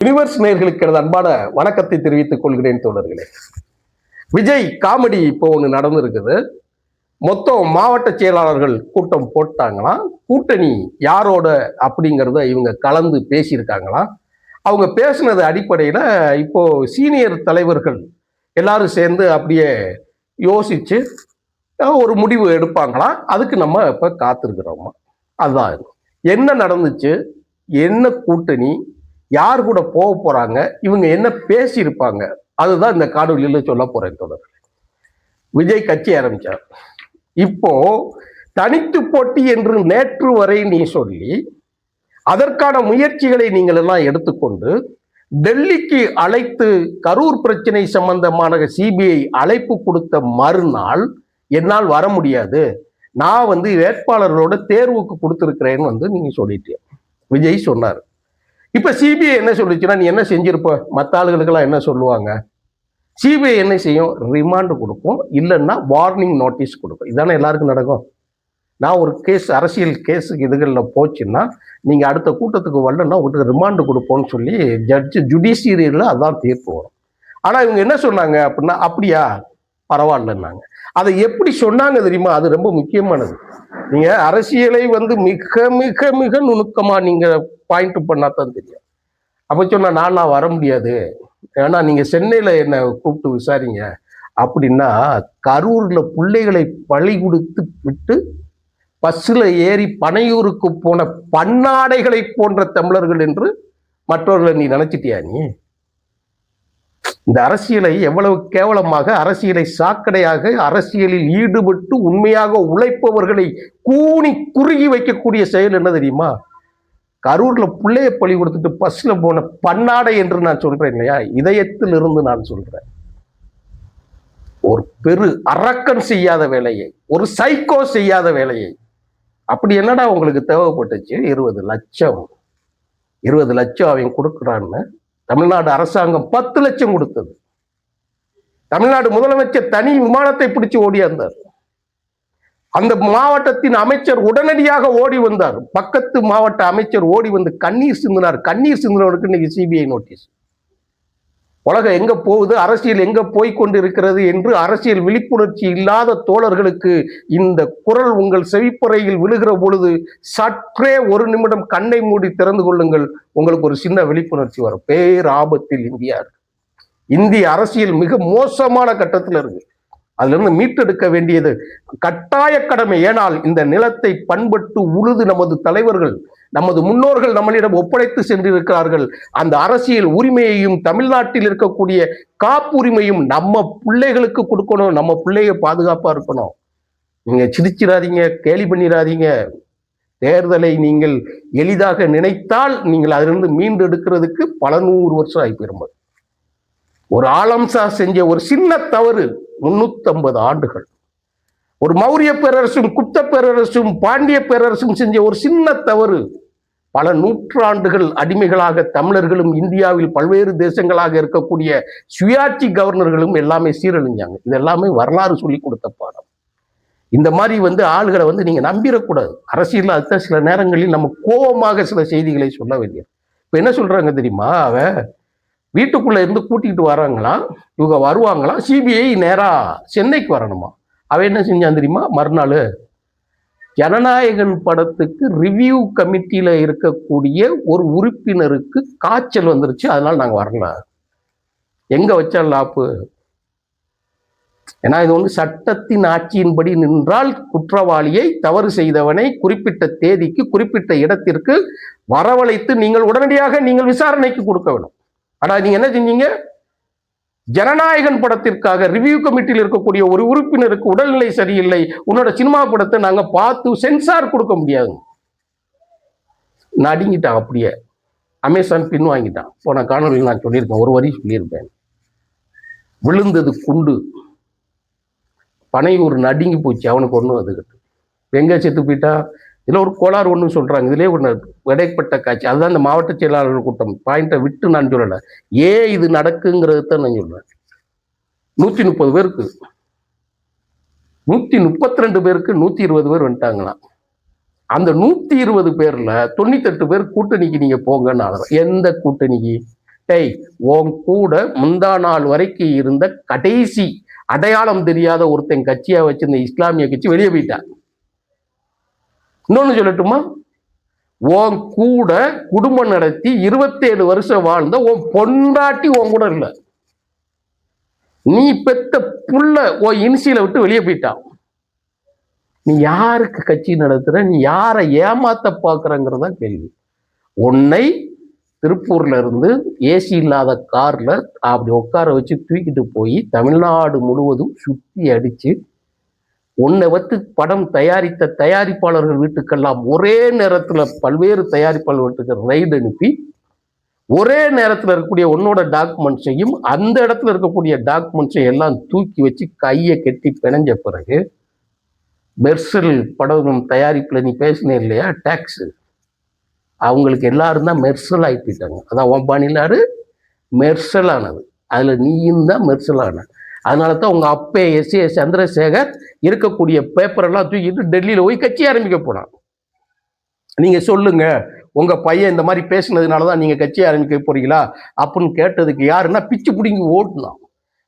Universe நேயர்களுக்கு எனது அன்பான வணக்கத்தை தெரிவித்துக் கொள்கிறேன் தோழர்களே. விஜய் காமெடி இப்போ ஒன்று நடந்திருக்குது. மொத்தம் மாவட்ட செயலாளர்கள் கூட்டம் போட்டாங்களாம். கூட்டணி யாரோட அப்படிங்கிறத இவங்க கலந்து பேசியிருக்காங்களாம். அவங்க பேசினது அடிப்படையில் இப்போ சீனியர் தலைவர்கள் எல்லாரும் சேர்ந்து அப்படியே யோசிச்சு ஒரு முடிவு எடுப்பாங்களாம். அதுக்கு நம்ம இப்போ காத்திருக்கிறோமா. அதுதான் என்ன நடந்துச்சு, என்ன கூட்டணி, யார் கூட போக போறாங்க, இவங்க என்ன பேசியிருப்பாங்க, அதுதான் இந்த காணொலியில சொல்ல போறேன் தொடர். விஜய் கட்சி ஆரம்பிச்சார். இப்போ தனித்து போட்டி என்று நேற்று வரை நீ சொல்லி அதற்கான முயற்சிகளை நீங்கள் எல்லாம் எடுத்துக்கொண்டு டெல்லிக்கு அழைத்து கரூர் பிரச்சனை சம்பந்தமான சிபிஐ அழைப்பு கொடுத்த மறுநாள் என்னால் வர முடியாது, நான் வேட்பாளர்களோட தேர்வுக்கு கொடுத்திருக்கிறேன்னு நீங்க சொல்லிட்டீங்க. விஜய் சொன்னார். இப்ப சிபிஐ என்ன சொல்லிச்சுன்னா, நீ என்ன செஞ்சிருப்ப, மற்ற ஆளுகளுக்கெல்லாம் என்ன சொல்லுவாங்க, சிபிஐ என்ன செய்யும், ரிமாண்ட் கொடுக்கும், இல்லைன்னா வார்னிங் நோட்டீஸ் கொடுக்கும். இதானே எல்லாருக்கும் நடக்கும். நான் ஒரு கேஸ், அரசியல் கேஸுக்கு இதுகளில் போச்சுன்னா நீங்க அடுத்த கூட்டத்துக்கு வரலன்னா உங்களுக்கு ரிமாண்டு கொடுப்போம்னு சொல்லி ஜுடிஷியரியில் அதான் தீர்ப்பு வரும். ஆனா இவங்க என்ன சொன்னாங்க அப்படின்னா, அப்படியா பரவாயில்லன்னாங்க. அதை எப்படி சொன்னாங்க தெரியுமா, அது ரொம்ப முக்கியமானது. நீங்க அரசியலை மிக மிக மிக நுணுக்கமா நீங்க பாயிண்ட் பண்ணாதான் தெரியும். அப்ப சொன்னா நான் வர முடியாது, ஏன்னா நீங்க சென்னையில என்ன கூப்பிட்டு விசாரிங்க அப்படின்னா, கரூர்ல பிள்ளைகளை பழி கொடுத்து விட்டு பஸ்ல ஏறி பனையூருக்கு போன பன்னாடைகளை போன்ற தமிழர்கள் என்று மற்றவர்களை நீ நினைச்சிட்டியா? நீ இந்த அரசியலை எவ்வளவு கேவலமாக, அரசியலை சாக்கடையாக, அரசியலில் ஈடுபட்டு உண்மையாக உழைப்பவர்களை கூனி குறுகி வைக்கக்கூடிய செயல் என்ன தெரியுமா? கரூர்ல பிள்ளைய பழி கொடுத்துட்டு பஸ்ல போன பன்னாடை என்று நான் சொல்றேன் இல்லையா, இதயத்தில் இருந்து நான் சொல்றேன். ஒரு பெரு அரக்கன் செய்யாத வேலையை, ஒரு சைக்கோ செய்யாத வேலையை. அப்படி என்னடா உங்களுக்கு தேவைப்பட்டுச்சு? 20 லட்சம் அவன் கொடுக்குறான்னு தமிழ்நாடு அரசாங்கம் 10 லட்சம் கொடுத்தது. தமிழ்நாடு முதலமைச்சர் தனி விமானத்தை பிடிச்சு ஓடியாந்தார். அந்த மாவட்டத்தின் அமைச்சர் உடனடியாக ஓடி வந்தார். பக்கத்து மாவட்ட அமைச்சர் ஓடி வந்து கண்ணீர் சிந்தினார். கண்ணீர் சிந்தினவருக்கு இன்னைக்கு சிபிஐ நோட்டீஸ். உலகம் எங்க போகுது, அரசியல் எங்க போய்கொண்டு இருக்கிறது என்று அரசியல் விழிப்புணர்ச்சி இல்லாத தோழர்களுக்கு இந்த குரல் உங்கள் செவிப்பறையில் விழுகிற பொழுது சற்றே ஒரு நிமிடம் கண்ணை மூடி திறந்து கொள்ளுங்கள். உங்களுக்கு ஒரு சின்ன விழிப்புணர்ச்சி வரும். பேராபத்தில் இந்தியா இருக்கு. இந்திய அரசியல் மிக மோசமான கட்டத்தில் இருக்கு. அதுல இருந்து மீட்டெடுக்க வேண்டியது கட்டாய கடமை. ஏனால் இந்த நிலத்தை பண்பட்டு உழுது நமது தலைவர்கள், நமது முன்னோர்கள் நம்மளிடம் ஒப்படைத்து சென்றிருக்கிறார்கள். அந்த அரசியல் உரிமையையும் தமிழ்நாட்டில் இருக்கக்கூடிய காப்புரிமையும் நம்ம பிள்ளைகளுக்கு கொடுக்கணும். நம்ம பிள்ளைங்க பாதுகாப்பா இருக்கணும். நீங்க சிரிச்சிடாதீங்க, கேலி பண்ணிடாதீங்க. தேர்தலை நீங்கள் எளிதாக நினைத்தால் நீங்கள் அதிலிருந்து மீண்டெடுக்கிறதுக்கு பல 100 வருஷம் ஆகி போயிரும்போது. ஒரு ஆலம்சா செஞ்ச ஒரு சின்ன தவறு 350 ஆண்டுகள். ஒரு மௌரிய பேரரசும் குப்த பேரரசும் பாண்டிய பேரரசும் செஞ்ச ஒரு சின்ன தவறு பல நூற்றாண்டுகள் அடிமைகளாக தமிழர்களும் இந்தியாவில் பல்வேறு தேசங்களாக இருக்கக்கூடிய சுயாட்சி கவர்னர்களும் எல்லாமே சீரழிஞ்சாங்க. இது எல்லாமே வரலாறு சொல்லி கொடுத்த பாடம். இந்த மாதிரி ஆளுகளை நீங்க நம்பிடக்கூடாது. அரசியல் அதுதான் சில நேரங்களில் நம்ம கோபமாக சில செய்திகளை சொல்ல வேண்டியது. இப்ப என்ன சொல்றாங்க தெரியுமா, அவ வீட்டுக்குள்ள இருந்து கூட்டிகிட்டு வராங்களாம், இவங்க வருவாங்களாம், சிபிஐ நேரா சென்னைக்கு வரணுமா. அவ என்ன செஞ்சான் தெரியுமா, மறுநாள் ஜனநாயகன் படத்துக்கு ரிவ்யூ கமிட்டியில இருக்கக்கூடிய ஒரு உறுப்பினருக்கு காய்ச்சல் வந்துருச்சு, அதனால நாங்க வரல. எங்க வச்சா லாப்பு? ஏன்னா இது சட்டத்தின் ஆட்சியின்படி நின்றால் குற்றவாளியை, தவறு செய்தவனை குறிப்பிட்ட தேதிக்கு குறிப்பிட்ட இடத்திற்கு வரவழைத்து நீங்கள் உடனடியாக நீங்கள் விசாரணைக்கு கொடுக்க வேண்டும். ஆனா நீங்க என்ன செஞ்சீங்க, ஜனநாயகன் படத்திற்காக ரிவ்யூ கமிட்டியில் இருக்கக்கூடிய ஒரு உறுப்பினருக்கு உடல்நிலை சரியில்லை, உன்னோட சினிமா படத்தை நாங்க பார்த்து சென்சார் கொடுக்க முடியாது, நடுங்கிட்டான். அப்படியே அமேசான் பின் வாங்கிட்டான். போன காணொலியில் நான் சொல்லியிருக்கேன், ஒரு வரி சொல்லியிருப்பேன். விழுந்தது குண்டு, பனையூர் நடுங்கி போச்சு. அவனுக்கு ஒன்றும் அதுக்கிட்டு எங்க செத்து போயிட்டா. இதுல ஒரு கோளாறு ஒன்று சொல்றாங்க, இதுலேயே ஒன்று இடைப்பட்ட காட்சி. அதுதான் இந்த மாவட்ட செயலாளர்கள் கூட்டம். பாயிண்டை விட்டு நான் சொல்லலை, ஏன் இது நடக்குங்கிறது தான் நான் சொல்றேன். 130 பேருக்கு 132 பேருக்கு 120 பேர் வந்துட்டாங்களாம். அந்த 120 பேர்ல 98 பேர் கூட்டணிக்கு நீங்க போங்கன்னு ஆளுறோம். எந்த கூட்டணிக்கு? டேய், உன் கூட முந்தா நாள் வரைக்கும் இருந்த கடைசி அடையாளம் தெரியாத ஒருத்தன் கட்சியா வச்சிருந்த இஸ்லாமிய கட்சி வெளியே போயிட்டான். இன்னொன்னு சொல்லட்டுமா, உன் கூட குடும்பம் நடத்தி 27 வருஷம் வாழ்ந்த உன் பொண்டாட்டி உன் கூட இல்லை. நீ பெத்த புள்ள உன் இன்சியில விட்டு வெளியே போயிட்டான். நீ யாருக்கு கட்சி நடத்துற, நீ யாரை ஏமாத்த பாக்குறங்கிறதா கேள்வி. உன்னை திருப்பூர்ல இருந்து ஏசி இல்லாத கார்ல அப்படி உட்கார வச்சு தூக்கிட்டு போய் தமிழ்நாடு முழுவதும் சுத்தி அடிச்சு உன்னை வச்சு படம் தயாரித்த தயாரிப்பாளர்கள் வீட்டுக்கெல்லாம் ஒரே நேரத்துல பல்வேறு தயாரிப்பாளர் வீட்டுக்கு ரைடு அனுப்பி ஒரே நேரத்தில் இருக்கக்கூடிய உன்னோட டாக்குமெண்ட்ஸையும் அந்த இடத்துல இருக்கக்கூடிய டாக்குமெண்ட்ஸையும் எல்லாம் தூக்கி வச்சு கையை கட்டி பிணைஞ்ச பிறகு மெர்சல் படம் தயாரிப்புல நீ பேசினே இல்லையா, டாக்ஸ், அவங்களுக்கு எல்லாரும் தான் மெர்சல் ஆயிட்டாங்க. அதான் ஒம்பானிலாரு மெர்சல் ஆனது, அதுல நீயும் தான் மெர்சல் ஆன. அதனால தான் உங்க அப்பே எஸ்.ஏ. சந்திரசேகர் இருக்கக்கூடிய பேப்பர் எல்லாம் தூக்கிட்டு டெல்லியில போய் கட்சி ஆரம்பிக்க போனான். நீங்க சொல்லுங்க, உங்க பையன் இந்த மாதிரி பேசினதுனாலதான் நீங்க கட்சி ஆரம்பிக்க போறீங்களா அப்படின்னு கேட்டதுக்கு யாருன்னா பிச்சு பிடிங்கி ஓட்டுலாம்.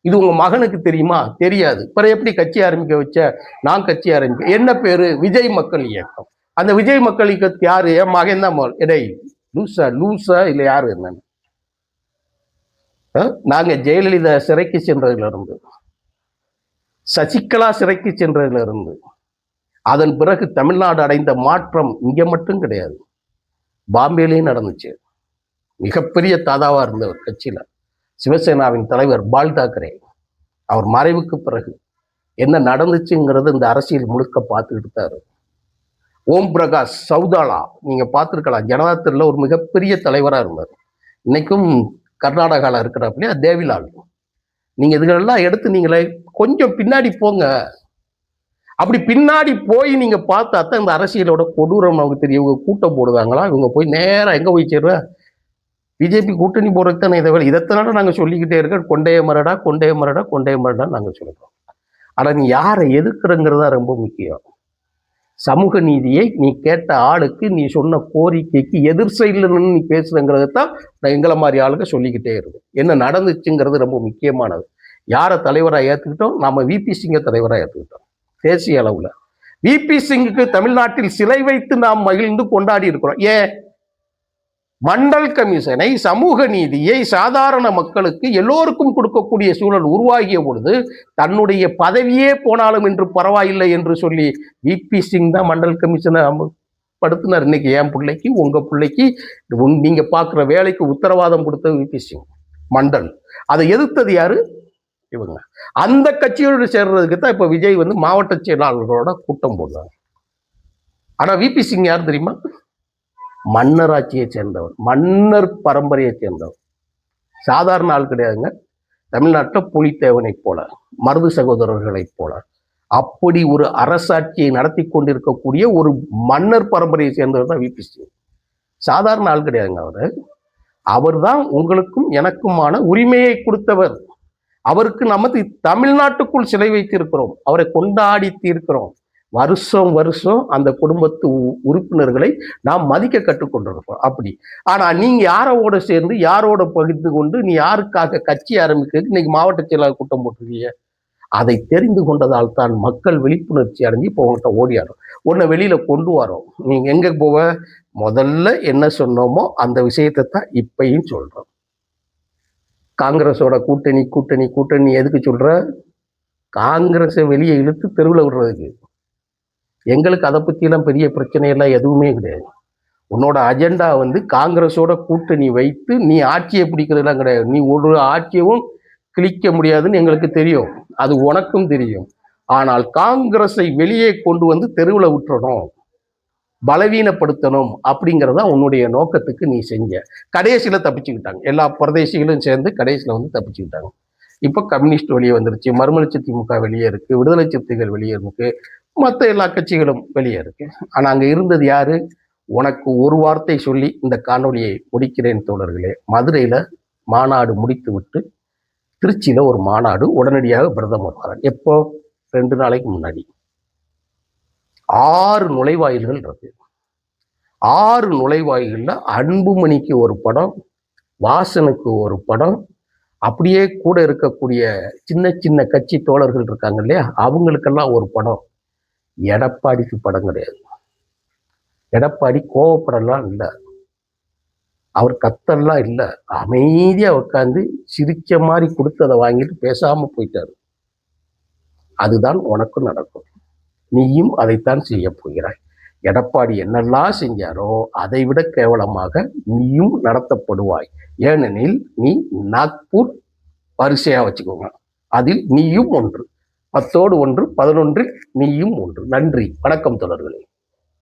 இது உங்க மகனுக்கு தெரியுமா? தெரியாது. பிறகு எப்படி கட்சி ஆரம்பிக்க வச்ச? நான் கட்சி ஆரம்பிக்க, என்ன பேரு? விஜய் மக்கள் இயக்கம். அந்த விஜய் மக்கள் இயக்கத்துக்கு யாரு? என் மகன் தான். எடை லூசா இல்ல யாரு என்னன்னு? நாங்க ஜெயலலிதா சிறைக்கு சென்றதுல இருந்து, சசிகலா சிறைக்கு சென்றதுல இருந்து, அதன் பிறகு தமிழ்நாடு அடைந்த மாற்றம் இங்க மட்டும் கிடையாது, பாம்பேலையும் நடந்துச்சு. மிகப்பெரிய தாதாவா இருந்தவர் கட்சியில, சிவசேனாவின் தலைவர் பால் தாக்கரே. அவர் மறைவுக்கு பிறகு என்ன நடந்துச்சுங்கிறது இந்த அரசியல் முழுக்க பார்த்துக்கிட்டு தான். ஓம் பிரகாஷ் சௌதாலா நீங்க பார்த்துருக்கலாம், ஜனதாதளத்துல ஒரு மிகப்பெரிய தலைவரா இருந்தார். இன்னைக்கும் கர்நாடகாவில் இருக்கிறப்பலையா தேவிலால். நீங்க இதுகளெல்லாம் எடுத்து நீங்களே கொஞ்சம் பின்னாடி போங்க. அப்படி பின்னாடி போய் நீங்க பார்த்தா தான் இந்த அரசியலோட கொடூரம் நமக்கு தெரியும். இவங்க கூட்டம் போடுவாங்களா, இவங்க போய் நேரம் எங்க போய் சேருவேன்? பிஜேபி கூட்டணி போறதுக்கு தானே இதை வேலை. இதைத்தனால நாங்கள் சொல்லிக்கிட்டே இருக்க, கொண்டைய மரடா கொண்டைய மரடா கொண்டைய மரடா நாங்கள் சொல்லுறோம். ஆனால் நீ யாரை எதிர்க்கிறங்கிறதா ரொம்ப முக்கியம். சமூக நீதியை நீ கேட்ட ஆளுக்கு, நீ சொன்ன கோரிக்கைக்கு எதிர் சைடில் நின்று நீ பேசுறங்கிறத தான் நான் எங்களை மாதிரி ஆளுங்க சொல்லிக்கிட்டே இருக்கேன். என்ன நடந்துச்சுங்கிறது ரொம்ப முக்கியமானது. யாரை தலைவராக ஏற்றுக்கிட்டோம்? நாம விபி சிங்கை தலைவராக ஏற்றுக்கிட்டோம். தேசிய அளவில் விபி சிங்குக்கு தமிழ்நாட்டில் சிலை வைத்து நாம் மகிழ்ந்து கொண்டாடி இருக்கிறோம். ஏன்? மண்டல் கமிஷனை, சமூக நீதியை சாதாரண மக்களுக்கு எல்லோருக்கும் கொடுக்கக்கூடிய சூழல் உருவாகிய பொழுது தன்னுடைய பதவியே போனாலும் என்று பரவாயில்லை என்று சொல்லி விபி சிங் தான் மண்டல் கமிஷனை படுத்தினார். இன்னைக்கு என் பிள்ளைக்கு, உங்க பிள்ளைக்கு, நீங்க பார்க்குற வேலைக்கு உத்தரவாதம் கொடுத்த விபி சிங் மண்டல். அதை எதிர்த்தது யாரு? இவங்க. அந்த கட்சியோடு சேர்றதுக்கு தான் இப்ப விஜய் மாவட்ட செயலாளர்களோட கூட்டம் போடுறாங்க. ஆனா விபி சிங் யார் தெரியுமா? மன்னர் ஆட்சியை சேர்ந்தவர், மன்னர் பரம்பரையை சேர்ந்தவர். சாதாரண ஆள் கிடையாதுங்க. தமிழ்நாட்டில் புலித்தேவனை போல, மருது சகோதரர்களை போல அப்படி ஒரு அரசாட்சியை நடத்தி கொண்டிருக்கக்கூடிய ஒரு மன்னர் பரம்பரையை சேர்ந்தவர் தான் விபி சிங். சாதாரண ஆள் கிடையாதுங்க. அவர் தான் உங்களுக்கும் எனக்குமான உரிமையை கொடுத்தவர். அவருக்கு நமது தமிழ்நாட்டுக்குள் சிலை வைத்திருக்கிறோம், அவரை கொண்டாடி தீர்க்கிறோம். வருஷம் வருஷம் அந்த குடும்பத்து உறுப்பினர்களை நாம் மதிக்க கற்றுக்கொண்டிருக்கோம். அப்படி ஆனா நீங்க யாரோட சேர்ந்து, யாரோட பகிர்ந்து கொண்டு, நீ யாருக்காக கட்சி ஆரம்பிக்கிறது இன்னைக்கு மாவட்ட செயலாளர் கூட்டம் போட்டிருக்கீங்க? அதை தெரிந்து கொண்டதால் தான் மக்கள் விழிப்புணர்ச்சி அடைஞ்சு இப்போ உங்கள்கிட்ட ஓடியாடும். உன்னை வெளியில கொண்டு வரோம். நீங்க எங்க போவ? முதல்ல என்ன சொன்னோமோ அந்த விஷயத்தை தான் இப்பயும் சொல்றோம். காங்கிரஸோட கூட்டணி கூட்டணி கூட்டணி எதுக்கு சொல்ற? காங்கிரஸை வெளியே இழுத்து தெருவில் விடுறதுக்கு. எங்களுக்கு அதை பற்றியெல்லாம் பெரிய பிரச்சனையெல்லாம் எதுவுமே கிடையாது. உன்னோட அஜெண்டா காங்கிரஸோட கூட்டணி வைத்து நீ ஆட்சியை பிடிக்கிறதுலாம் கிடையாது. நீ ஒரு ஆட்சியவும் கிழிக்க முடியாதுன்னு எங்களுக்கு தெரியும், அது உனக்கும் தெரியும். ஆனால் காங்கிரஸை வெளியே கொண்டு தெருவில் விட்டுறணும், பலவீனப்படுத்தணும் அப்படிங்கிறதா உன்னுடைய நோக்கத்துக்கு நீ செஞ்ச. கடைசியில தப்பிச்சுக்கிட்டாங்க, எல்லா பிரதேசிகளும் சேர்ந்து கடைசியில தப்பிச்சுக்கிட்டாங்க. இப்போ கம்யூனிஸ்ட் வெளியே வந்துருச்சு, மறுமலர்ச்சி திமுக வெளியே இருக்கு, விடுதலை சிறுத்தைகள் வெளியே இருக்கு, மற்ற எல்லா கட்சிகளும் வெளியே இருக்கு. ஆனா அங்க இருந்தது யாரு? உனக்கு ஒரு வார்த்தை சொல்லி இந்த காணொலியை முடிக்கிறேன் தோழர்களே. மதுரையில மாநாடு முடித்து விட்டு திருச்சியில ஒரு மாநாடு, உடனடியாக பிரதமர் வரார். எப்போ? 2 நாளைக்கு முன்னாடி. 6 நுழைவாயில்கள் இருக்கு. 6 நுழைவாயில்கள்ல அன்புமணிக்கு ஒரு படம், வாசனுக்கு ஒரு படம், அப்படியே கூட இருக்கக்கூடிய சின்ன சின்ன கட்சி தோழர்கள் இருக்காங்க இல்லையா, அவங்களுக்கெல்லாம் ஒரு படம். எடப்பாடிக்கு படம் கிடையாது. எடப்பாடி கோவப்படலாம் இல்லை, அவர் கத்தெல்லாம் இல்லை, அமைதியா உட்காந்து சிரிச்ச மாதிரி கொடுத்ததை வாங்கிட்டு பேசாம போயிட்டாரு. அதுதான் உனக்கும் நடக்கும். நீயும் அதைத்தான் செய்ய போகிறாய். எடப்பாடி என்னெல்லாம் செஞ்சாரோ அதை விட கேவலமாக நீயும் நடத்தப்படுவாய். ஏனெனில் நீ நாக்பூர் வரிசையா வச்சுக்கோங்க, அதில் நீயும் ஒன்று, 10 1 11 நீயும் ஒன்று. நன்றி, வணக்கம் தொடர்களே.